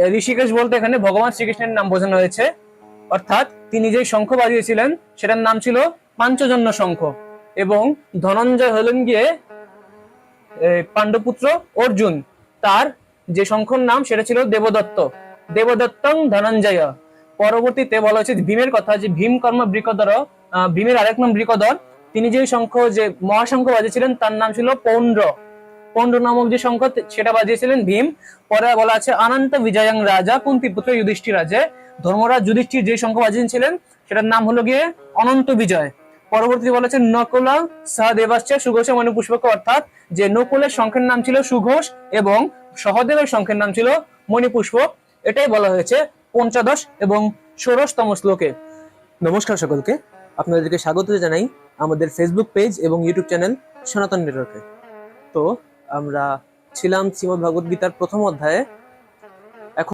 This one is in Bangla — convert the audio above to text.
ঋষিকেশ বলতে এখানে ভগবান শ্রীকৃষ্ণের নাম বোঝানো হয়েছে, অর্থাৎ তিনি যে শঙ্খ বাজিয়েছিলেন সেটার নাম ছিল পাঞ্চজন্য শঙ্খ। এবং ধনঞ্জয় হলেন গিয়ে পাণ্ডুপুত্র অর্জুন, তার যে শঙ্খর নাম সেটা ছিল দেবদত্ত, দেবদত্তং ধনঞ্জয়। পরবর্তীতে বলা হয়েছে ভীমের কথা, যে ভীম কর্ম বৃকদর, ভীমের আরেক নাম বৃকদর, তিনি যে শঙ্খ, যে মহাশঙ্খ বাজিয়েছিলেন তার নাম ছিল পৌন্ড্র, পৌন্ড্র নামক যে শঙ্খ সেটা বাজিয়েছিলেন ভীম। পরে বলা আছে অনন্ত বিজয়ং রাজা কুন্তিপুত্র যুধিষ্ঠির রাজে, ধর্মরাজ যুধিষ্ঠির যে শঙ্খ বাজিয়েছিলেন সেটার নাম হলো গিয়ে অনন্ত বিজয়। পরবর্তী বলা হচ্ছে নকুল সহদেবাশ্চ সুঘোষ মণিপুষ্পক, অর্থাৎ যে নকুলের শঙ্খের নাম ছিল সুঘোষ এবং সহদেবের শঙ্খের নাম ছিল মণিপুষ্পক। এটাই বলা হয়েছে পঞ্চদশ এবং ষোড়শতম শ্লোকে। নমস্কার সকলকে, আপনাদেরকে স্বাগত জানাই আমাদের ফেসবুক পেজ এবং ইউটিউব চ্যানেল সনাতন নেটওয়ার্কে। তো আমরা ছিলাম শ্রীমদ্ ভগবদ গীতার প্রথম অধ্যায়ে,